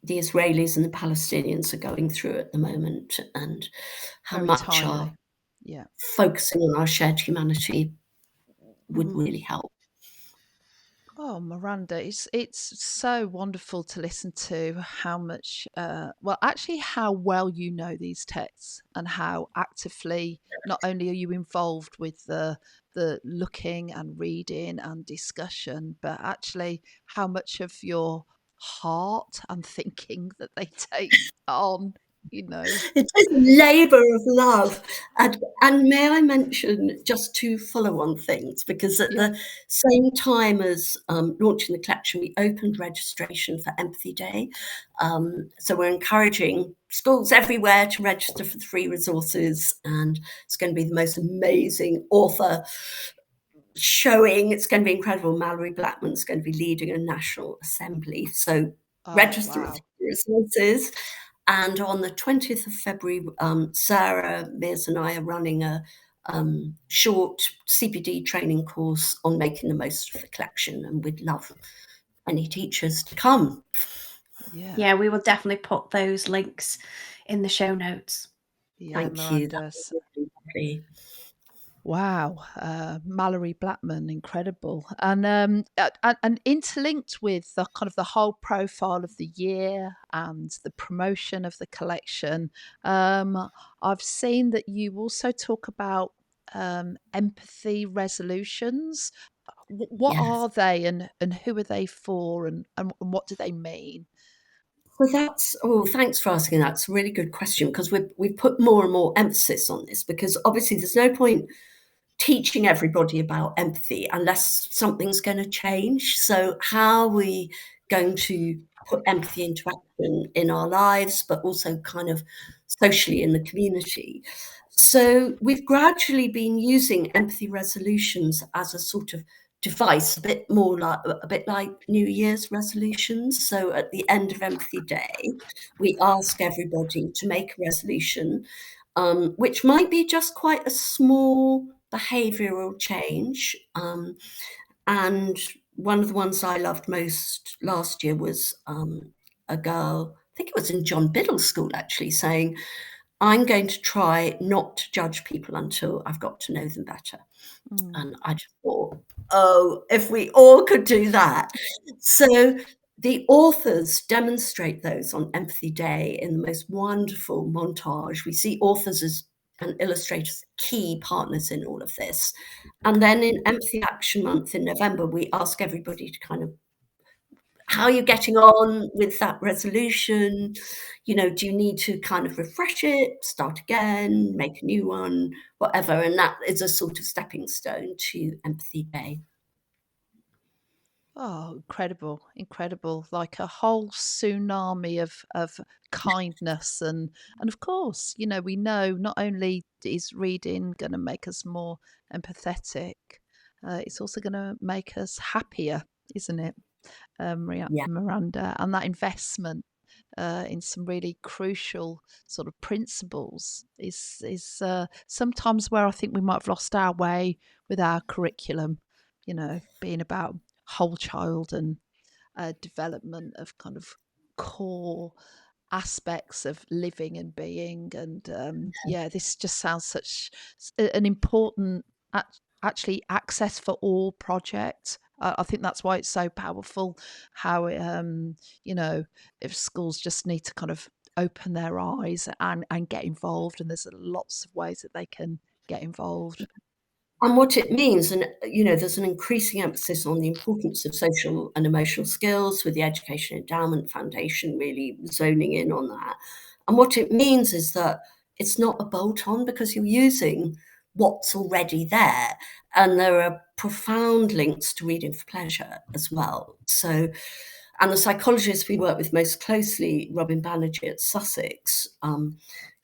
the Israelis and the Palestinians are going through at the moment, and how Very much timely. our focusing on our shared humanity would really help. Oh, Miranda, it's so wonderful to listen to how much, well, actually, how well you know these texts and how actively not only are you involved with the looking and reading and discussion, but actually how much of your heart and thinking that they take on, you know. It is a labour of love. And may I mention just two follow-on things, because at the same time as launching the collection, we opened registration for Empathy Day. So we're encouraging schools everywhere to register for the free resources, and it's going to be the most amazing author showing. It's going to be incredible. Mallory Blackman's going to be leading a national assembly. So register with resources. And on the 20th of February, Sarah, Mears and I are running a short CPD training course on making the most of the collection, and we'd love any teachers to come. Yeah, we will definitely put those links in the show notes. Thank Miranda. you. Wow, Mallory Blackman, incredible, and interlinked with the kind of the whole profile of the year and the promotion of the collection. I've seen that you also talk about empathy resolutions. What are they, and who are they for, and what do they mean? Well, thanks for asking that. It's a really good question, because we've put more and more emphasis on this, because obviously there's no point teaching everybody about empathy unless something's going to change. So how we going to put empathy into action in our lives, but also kind of socially in the community. So we've gradually been using empathy resolutions as a sort of device, a bit like New Year's resolutions. So at the end of Empathy Day, we ask everybody to make a resolution, which might be just quite a small behavioural change. And one of the ones I loved most last year was a girl, I think it was in John Biddle's school actually, saying, I'm going to try not to judge people until I've got to know them better. And I just thought, oh, if we all could do that. So the authors demonstrate those on Empathy Day in the most wonderful montage. We see authors and illustrators key partners in all of this. And then in Empathy Action Month in November, we ask everybody to kind of, how are you getting on with that resolution? You know, do you need to kind of refresh it, start again, make a new one, whatever? And that is a sort of stepping stone to Empathy Day. Oh, incredible, incredible. Like a whole tsunami of kindness and of course, you know, we know not only is reading going to make us more empathetic, it's also going to make us happier, isn't it, Yeah. Miranda? And that investment in some really crucial sort of principles is sometimes where I think we might have lost our way with our curriculum, you know, being about whole child and development of kind of core aspects of living and being. And yeah, this just sounds such an important actually access for all project. I think that's why it's so powerful, how it, you know, if schools just need to kind of open their eyes and get involved, and there's lots of ways that they can get involved. And what it means, and you know, there's an increasing emphasis on the importance of social and emotional skills with the Education Endowment Foundation really zoning in on that. And what it means is that it's not a bolt-on because you're using what's already there. And there are profound links to reading for pleasure as well. So, and the psychologist we work with most closely, Robin Banerjee at Sussex,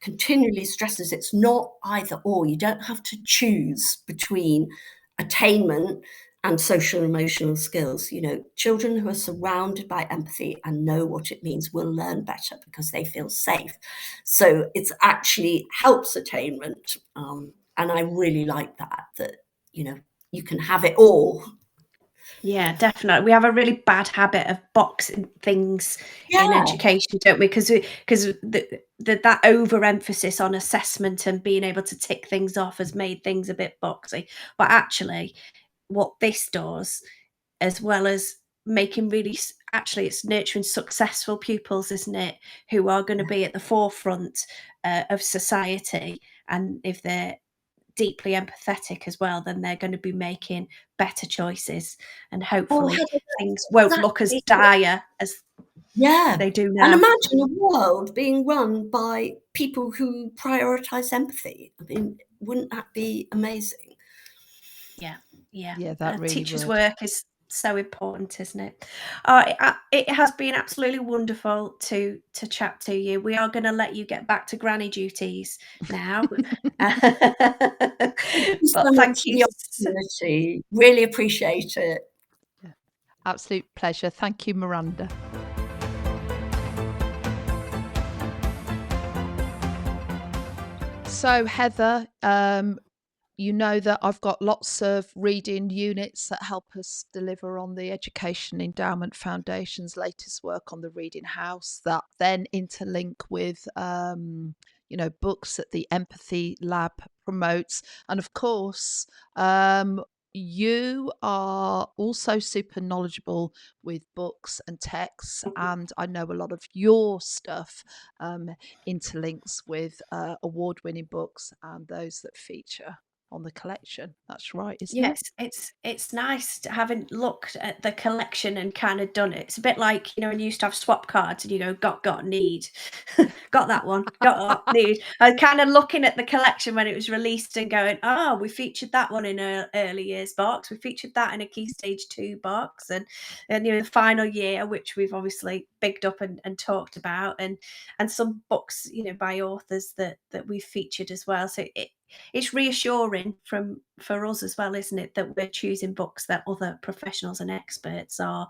continually stresses it's not either or. You don't have to choose between attainment and social and emotional skills. You know, children who are surrounded by empathy and know what it means will learn better because they feel safe. So it's actually helps attainment. And I really like that, you know, you can have it all. Yeah, definitely. We have a really bad habit of boxing things in Yeah. education, don't we? Because that overemphasis on assessment and being able to tick things off has made things a bit boxy. But actually, what this does, as well as making really actually it's nurturing successful pupils, isn't it, who are going to be at the forefront of society. And if they're deeply empathetic as well, then they're going to be making better choices, and Oh, hopefully Heather, things that's won't look as exactly dire as yeah. they do And now. imagine a world being run by people who prioritize empathy. I mean, wouldn't that be amazing? Yeah, yeah. Yeah, that really Teachers' would. work is so important, isn't it? It has been absolutely wonderful to chat to you. We are going to let you get back to granny duties now. Thank you so But much thank for you. the opportunity. Really appreciate it. Yeah. Absolute pleasure. Thank you, Miranda. So, Heather, you know that I've got lots of reading units that help us deliver on the Education Endowment Foundation's latest work on the Reading House that then interlink with, you know, books that the Empathy Lab promotes. And of course, you are also super knowledgeable with books and texts, and I know a lot of your stuff interlinks with award-winning books and those that feature on the collection. That's right, isn't it? Yes, it's nice to having looked at the collection and kind of done it. It's a bit like, you know, when you used to have swap cards and you go, got, need. got that one. Got need. I was kind of looking at the collection when it was released and going, oh, we featured that one in a early years box. We featured that in a Key Stage 2 box, and the final year, which we've obviously bigged up and talked about, and some books, by authors that we've featured as well. So it's reassuring for us as well, isn't it, that we're choosing books that other professionals and experts are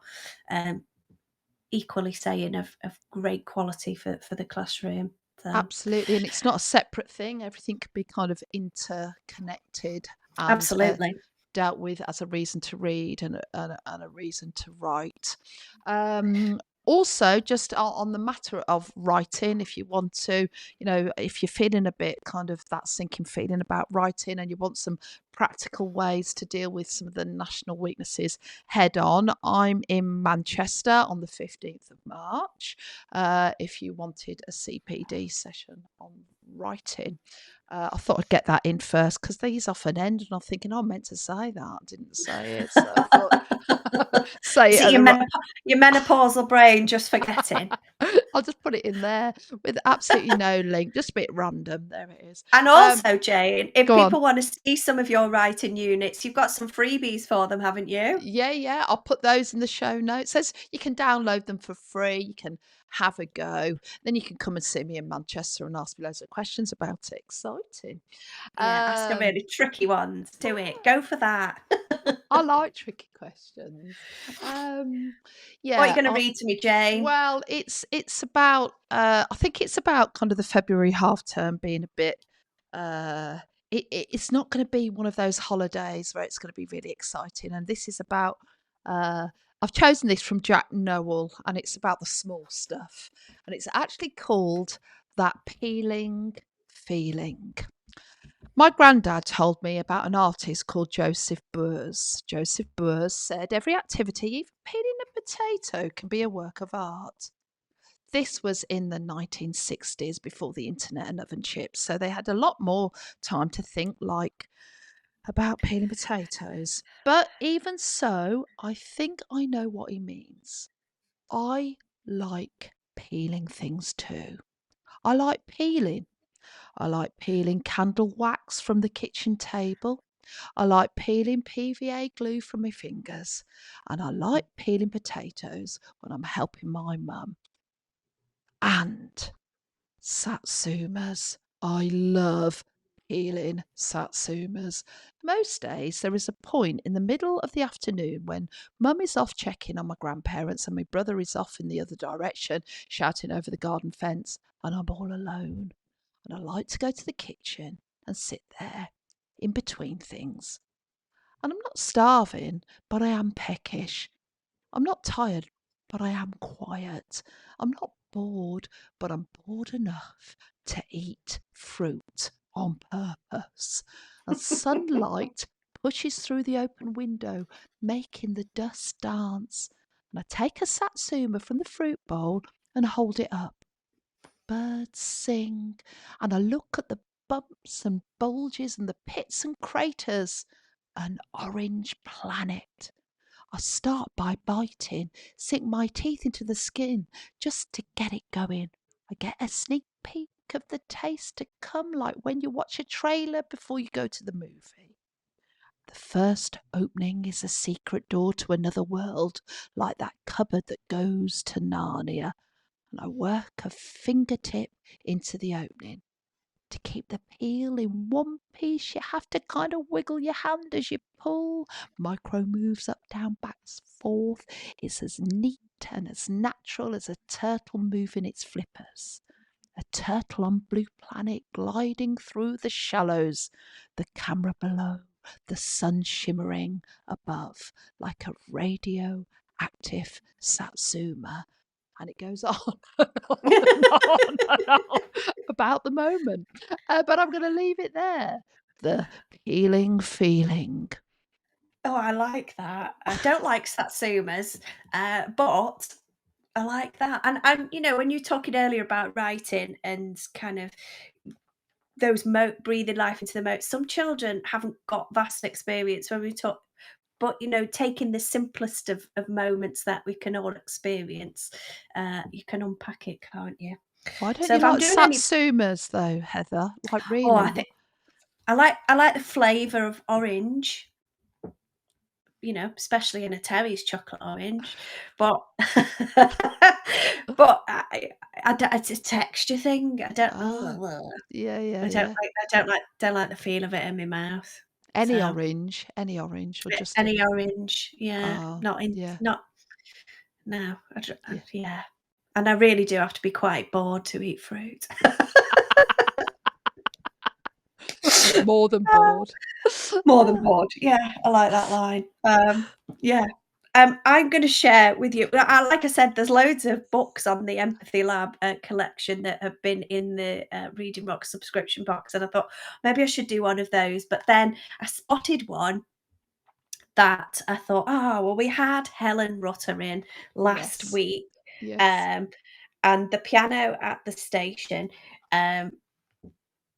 equally saying of great quality for the classroom. So Absolutely, and it's not a separate thing. Everything can be kind of interconnected and absolutely. dealt with as a reason to read and a reason to write. Also, just on the matter of writing, if you want to, if you're feeling a bit kind of that sinking feeling about writing and you want some practical ways to deal with some of the national weaknesses head on, I'm in Manchester on the 15th of March. If you wanted a CPD session on writing. I thought I'd get that in first because these often end, and I'm thinking, I meant to say that, I didn't say it. So I thought, say Is it. it your menopausal brain just forgetting? I'll just put it in there with absolutely no link, just a bit random. There it is. And also, Jane, if go on. people want to see some of your writing units, you've got some freebies for them, haven't you? Yeah. I'll put those in the show notes. Says you can download them for free. You can have a go. Then you can come and see me in Manchester and ask me loads of questions about it. Exciting. Yeah, ask them really tricky ones. Do it. Go for that. I like tricky questions. What are Yeah. you going to read to me, Jane? Well, it's about I think it's about kind of the February half term being a bit it's not going to be one of those holidays where it's going to be really exciting. And this is about I've chosen this from Jack Noel, and it's about the small stuff. And it's actually called That Peeling Feeling. My granddad told me about an artist called Joseph Beuys. Joseph Beuys said every activity, even peeling a potato, can be a work of art. This was in the 1960s, before the internet and oven chips, so they had a lot more time to think about peeling potatoes. But even so, I think I know what he means. I like peeling things too. I like peeling. I like peeling candle wax from the kitchen table. I like peeling PVA glue from my fingers. And I like peeling potatoes when I'm helping my mum. And satsumas. I love peeling satsumas. Most days there is a point in the middle of the afternoon when mum is off checking on my grandparents and my brother is off in the other direction shouting over the garden fence, and I'm all alone. And I like to go to the kitchen and sit there in between things. And I'm not starving, but I am peckish. I'm not tired, but I am quiet. I'm not bored, but I'm bored enough to eat fruit on purpose. And sunlight pushes through the open window, making the dust dance. And I take a satsuma from the fruit bowl and hold it up. Birds sing, and I look at the bumps and bulges and the pits and craters. An orange planet. I start by biting, sink my teeth into the skin just to get it going. I get a sneak peek of the taste to come, like when you watch a trailer before you go to the movie. The first opening is a secret door to another world, like that cupboard that goes to Narnia. And I work a fingertip into the opening. To keep the peel in one piece, you have to kind of wiggle your hand as you pull. Micro moves up, down, back, forth. It's as neat and as natural as a turtle moving its flippers. A turtle on blue planet gliding through the shallows. The camera below, the sun shimmering above like a radioactive satsuma. And it goes on and on and on and on about the moment. But I'm going to leave it there. The peeling feeling. Oh, I like that. I don't like satsumas, but I like that. And when you're talking earlier about writing and kind of those breathing life into the moat, some children haven't got vast experience when we talk. But taking the simplest of moments that we can all experience, you can unpack it, can't you? Why don't So you if I'm like doing any satsumas though, Heather? Like oh, really? I think I like the flavour of orange, especially in a Terry's chocolate orange. But but it's a texture thing. I don't Ah, yeah, yeah, I don't yeah. like don't like the feel of it in my mouth. So Any orange, or just any orange, yeah, oh, yeah, not no, yeah. yeah. And I really do have to be quite bored to eat fruit. More than bored. More than bored. Yeah, I like that line. Yeah. I'm gonna share with you like I said, there's loads of books on the Empathy Lab, collection that have been in the, Reading Rock subscription box, and I thought maybe I should do one of those, but then I spotted one that I thought, "Oh, well, we had Helen Rutter in last Yes, week, yes. um, and The Piano at the Station." Um,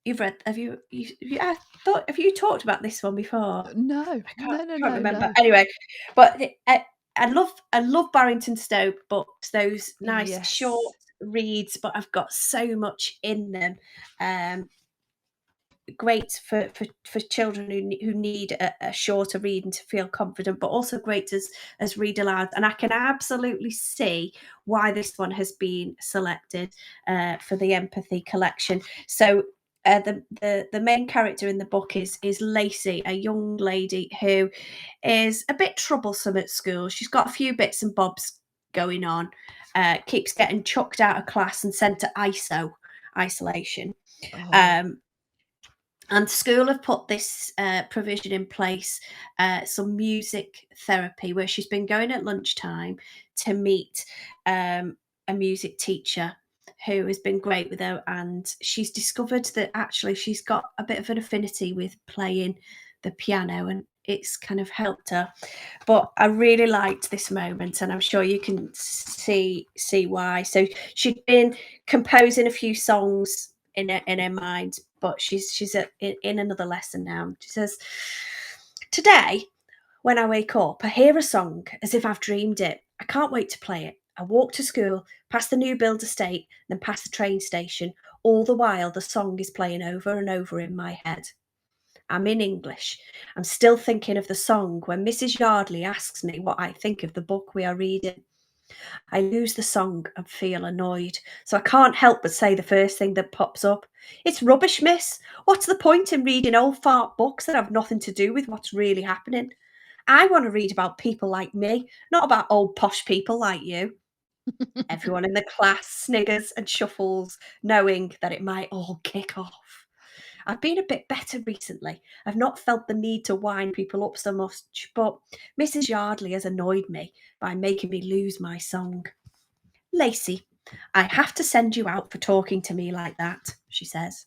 you've read I thought have you talked about this one before? No, I no, no, can't no, remember. no. Anyway, but I love Barrington Stoke books, those nice short Yes. reads, but I've got so much in them. Um, Great for children who need a shorter read and to feel confident, but also great as read aloud. And I can absolutely see why this one has been selected for the Empathy collection. So the main character in the book is Lacey, a young lady who is a bit troublesome at school. She's got a few bits and bobs going on, keeps getting chucked out of class and sent to isolation. Oh, Um, and school have put this provision in place, some music therapy, where she's been going at lunchtime to meet a music teacher who has been great with her. And she's discovered that actually she's got a bit of an affinity with playing the piano, and it's kind of helped her. But I really liked this moment, and I'm sure you can see why. So she'd been composing a few songs in her mind, but she's in another lesson now. She says, "Today, when I wake up, I hear a song as if I've dreamed it. I can't wait to play it. I walk to school, past the new build estate, then past the train station. All the while, the song is playing over and over in my head. I'm in English. I'm still thinking of the song when Mrs. Yardley asks me what I think of the book we are reading. I lose the song and feel annoyed, so I can't help but say the first thing that pops up. It's rubbish, miss. What's the point in reading old fart books that have nothing to do with what's really happening? I want to read about people like me, not about old posh people like you." Everyone in the class sniggers and shuffles, knowing that it might all kick off. I've been a bit better recently. I've not felt the need to wind people up so much, but Mrs. Yardley has annoyed me by making me lose my song. "Lacey, I have to send you out for talking to me like that," she says.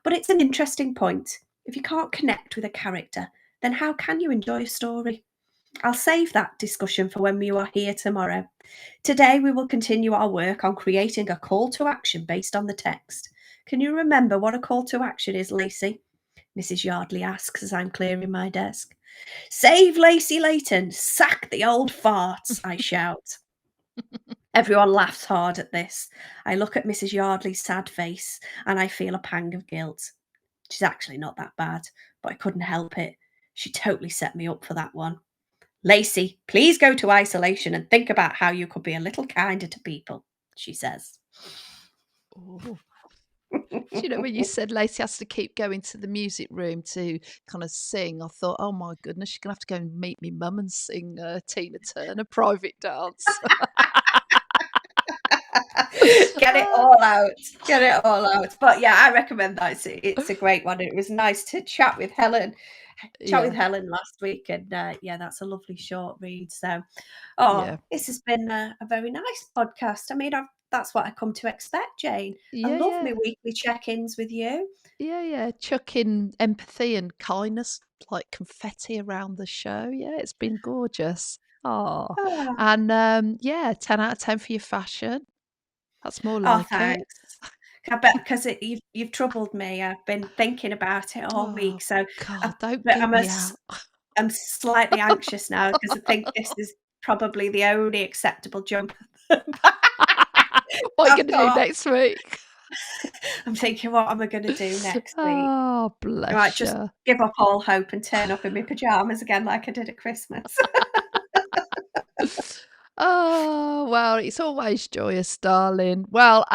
"But it's an interesting point. If you can't connect with a character, then how can you enjoy a story? I'll save that discussion for when you are here tomorrow. Today we will continue our work on creating a call to action based on the text. Can you remember what a call to action is, Lacey?" Mrs. Yardley asks as I'm clearing my desk. "Save Lacey Layton! Sack the old farts!" I shout. Everyone laughs hard at this. I look at Mrs. Yardley's sad face and I feel a pang of guilt. She's actually not that bad, but I couldn't help it. She totally set me up for that one. "Lacey, please go to isolation and think about how you could be a little kinder to people," she says. oh. Do you know when you said Lacey has to keep going to the music room to kind of sing? I thought, oh my goodness, she's gonna have to go and meet me mum and sing Tina Turner private dance. Get it Ah, all out. Get it all out. But yeah, I recommend that. It's a great one. It was nice to chat with yeah, Helen last week, and yeah, that's a lovely short read. So, oh, yeah, this has been a very nice podcast. I mean, that's what I come to expect, Jane. I yeah, love yeah, my weekly check-ins with you. yeah, yeah. Chuck in empathy and kindness like confetti around the show. Yeah, it's been gorgeous. Oh, Oh, and yeah, 10 out of 10 for your fashion. That's more oh, like it. thanks. I bet because you've troubled me. I've been thinking about it all Oh week, so God, don't but give me out. I'm slightly anxious now because I think this is probably the only acceptable jump. What are you I've going to do got next week? I'm thinking, what am I gonna do next week? Oh, I might bless just you. give up all hope and turn up in my pajamas again like I did at Christmas. Oh, well, it's always joyous, darling. Well,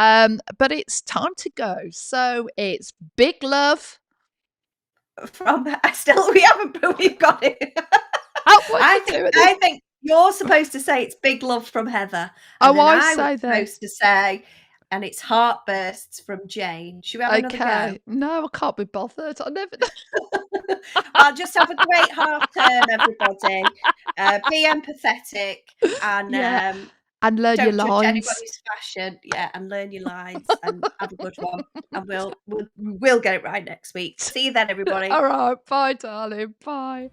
but it's time to go. So it's big love. We haven't, but we've got it. Oh, what do you do at this? I think you're supposed to say it's big love from Heather, and Oh, then I I was say then. supposed to say, and it's heartbursts from Jane. Should we have another go? Okay. No, I can't be bothered. I never. Well, just have a great half term, everybody. Be empathetic and Yeah, and learn your don't judge lines. anybody's fashion. Yeah, and learn your lines and have a good one. And we'll get it right next week. See you then, everybody. All right. Bye, darling. Bye.